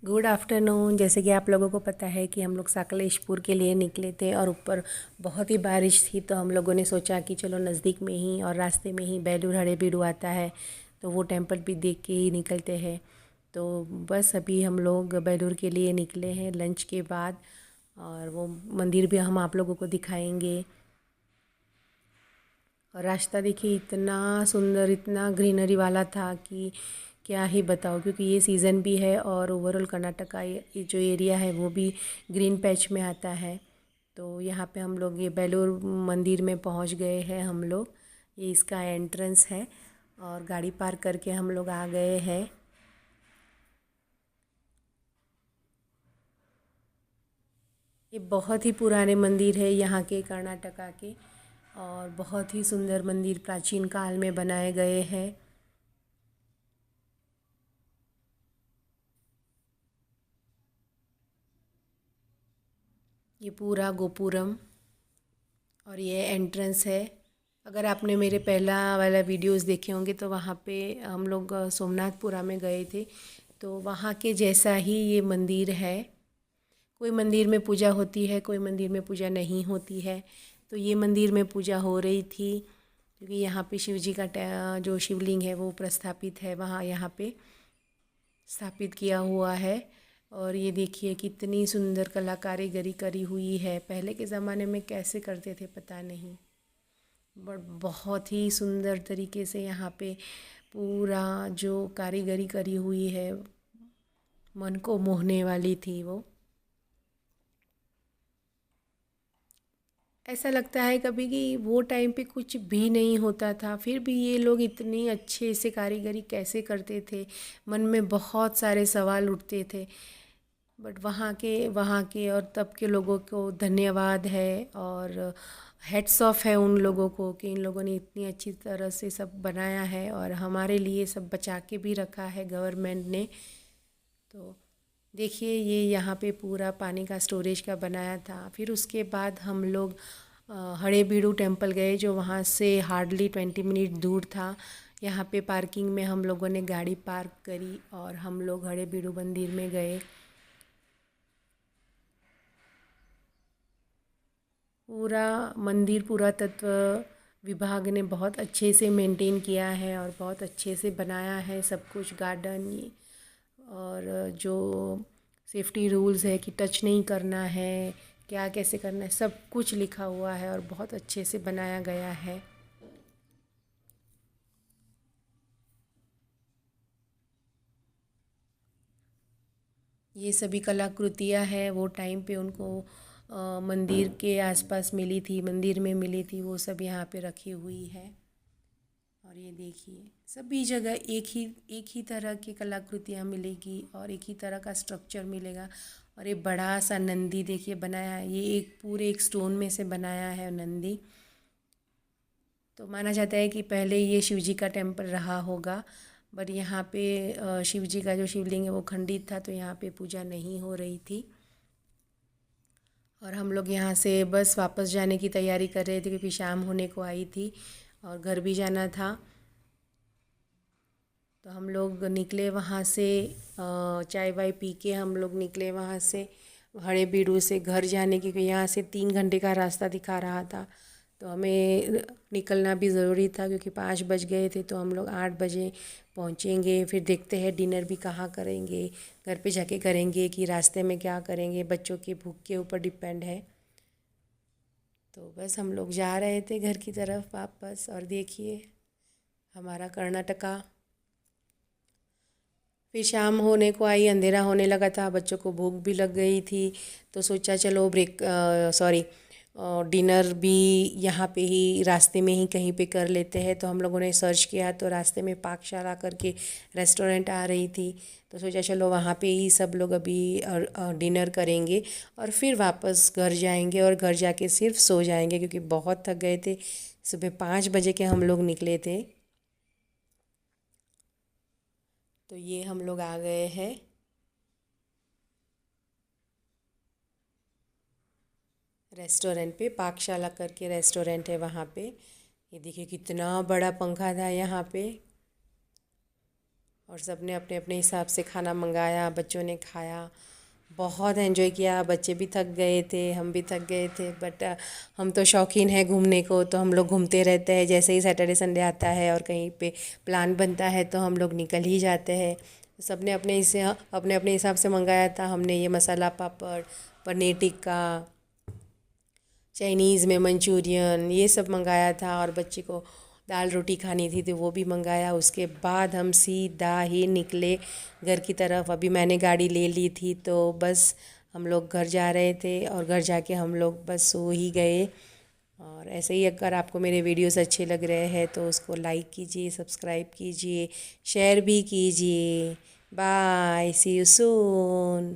Good afternoon. जैसे कि आप लोगों को पता है कि हम लोग साकलेशपुर के लिए निकले थे और ऊपर बहुत ही बारिश थी, तो हम लोगों ने सोचा कि चलो नज़दीक में ही और रास्ते में ही बेलूर हड़ेबीडू आता है, तो वो टेंपल भी देख के ही निकलते हैं। तो बस अभी हम लोग बेलूर के लिए निकले हैं लंच के बाद, और वो मंदिर भी हम आप लोगों को दिखाएंगे। और रास्ता देखिए इतना सुंदर, इतना ग्रीनरी वाला था कि क्या ही बताओ, क्योंकि ये सीज़न भी है और ओवरऑल कर्नाटका ये जो एरिया है वो भी ग्रीन पैच में आता है। तो यहाँ पे हम लोग ये बेलूर मंदिर में पहुँच गए हैं हम लोग। ये इसका एंट्रेंस है और गाड़ी पार्क करके हम लोग आ गए हैं। ये बहुत ही पुराने मंदिर है यहाँ के, कर्नाटका के, और बहुत ही सुंदर मंदिर प्राचीन काल में बनाए गए हैं। ये पूरा गोपुरम और ये एंट्रेंस है। अगर आपने मेरे पहला वाला वीडियोस देखे होंगे तो वहाँ पे हम लोग सोमनाथपुरा में गए थे, तो वहाँ के जैसा ही ये मंदिर है। कोई मंदिर में पूजा होती है, कोई मंदिर में पूजा नहीं होती है। तो ये मंदिर में पूजा हो रही थी, क्योंकि यहाँ पे शिव जी का जो शिवलिंग है वो प्रस्थापित है, वहाँ यहाँ पे स्थापित किया हुआ है। और ये देखिए कितनी सुंदर कलाकारीगरी करी हुई है। पहले के ज़माने में कैसे करते थे पता नहीं, बट बहुत ही सुंदर तरीके से यहाँ पे पूरा जो कारीगरी करी हुई है, मन को मोहने वाली थी वो। ऐसा लगता है कभी कि वो टाइम पे कुछ भी नहीं होता था, फिर भी ये लोग इतनी अच्छे से कारीगरी कैसे करते थे। मन में बहुत सारे सवाल उठते थे, बट वहाँ के और तब के लोगों को धन्यवाद है, और हेड्स ऑफ है उन लोगों को कि इन लोगों ने इतनी अच्छी तरह से सब बनाया है और हमारे लिए सब बचा के भी रखा है गवर्नमेंट ने। तो देखिए ये यहाँ पे पूरा पानी का स्टोरेज का बनाया था। फिर उसके बाद हम लोग हड़ेबीडू टेम्पल गए, जो वहाँ से हार्डली 20 मिनट दूर था। यहाँ पे पार्किंग में हम लोगों ने गाड़ी पार्क करी और हम लोग हड़ेबीडू मंदिर में गए। पूरा मंदिर पुरातत्व विभाग ने बहुत अच्छे से मेंटेन किया है और बहुत अच्छे से बनाया है सब कुछ, गार्डन और जो सेफ्टी रूल्स है कि टच नहीं करना है, क्या कैसे करना है, सब कुछ लिखा हुआ है और बहुत अच्छे से बनाया गया है। ये सभी कलाकृतियाँ हैं वो टाइम पे उनको मंदिर के आसपास मिली थी, मंदिर में मिली थी, वो सब यहाँ पे रखी हुई है। और ये देखिए सभी जगह एक ही तरह की कलाकृतियाँ मिलेगी और एक ही तरह का स्ट्रक्चर मिलेगा। और ये बड़ा सा नंदी देखिए बनाया है, ये एक पूरे एक स्टोन में से बनाया है नंदी। तो माना जाता है कि पहले ये शिव जी का टेम्पल रहा होगा, बट यहाँ पे शिव जी का जो शिवलिंग है वो खंडित था, तो यहाँ पे पूजा नहीं हो रही थी। और हम लोग यहाँ से बस वापस जाने की तैयारी कर रहे थे, क्योंकि शाम होने को आई थी और घर भी जाना था। तो हम लोग निकले वहाँ से, चाय वाय पी के हम लोग निकले वहाँ से हड़ेबीडू से घर जाने की, क्योंकि यहाँ से 3 घंटे का रास्ता दिखा रहा था। तो हमें निकलना भी ज़रूरी था, क्योंकि 5 बज गए थे, तो हम लोग 8 बजे पहुँचेंगे। फिर देखते हैं डिनर भी कहाँ करेंगे, घर पे जाके करेंगे कि रास्ते में क्या करेंगे, बच्चों की भूख के ऊपर डिपेंड है। तो बस हम लोग जा रहे थे घर की तरफ वापस, और देखिए हमारा कर्नाटका। फिर शाम होने को आई, अंधेरा होने लगा था, बच्चों को भूख भी लग गई थी, तो सोचा चलो डिनर भी यहाँ पे ही रास्ते में ही कहीं पे कर लेते हैं। तो हम लोगों ने सर्च किया, तो रास्ते में पाकशाला करके रेस्टोरेंट आ रही थी, तो सोचा चलो वहाँ पे ही सब लोग अभी डिनर करेंगे और फिर वापस घर जाएंगे और घर जाके सिर्फ सो जाएंगे, क्योंकि बहुत थक गए थे। सुबह 5 बजे के हम लोग निकले थे। तो ये हम लोग आ गए हैं रेस्टोरेंट पे, पाकशाला करके रेस्टोरेंट है वहाँ पे। ये देखिए कितना बड़ा पंखा था यहाँ पे। और सब ने अपने अपने हिसाब से खाना मंगाया, बच्चों ने खाया, बहुत एंजॉय किया। बच्चे भी थक गए थे, हम भी थक गए थे, बट हम तो शौकीन हैं घूमने को, तो हम लोग घूमते रहते हैं। जैसे ही सैटरडे संडे आता है और कहीं पे प्लान बनता है तो हम लोग निकल ही जाते हैं। सब ने अपने अपने हिसाब से मंगाया था। हमने ये मसाला पापड़, पनीर टिक्का, चाइनीज़ में मंचूरियन, ये सब मंगाया था। और बच्चे को दाल रोटी खानी थी तो वो भी मंगाया। उसके बाद हम सीधा ही निकले घर की तरफ। अभी मैंने गाड़ी ले ली थी तो बस हम लोग घर जा रहे थे, और घर जाके हम लोग बस सो ही गए। और ऐसे ही अगर आपको मेरे वीडियोस अच्छे लग रहे हैं तो उसको लाइक कीजिए, सब्सक्राइब कीजिए, शेयर भी कीजिए। Bye, see you soon.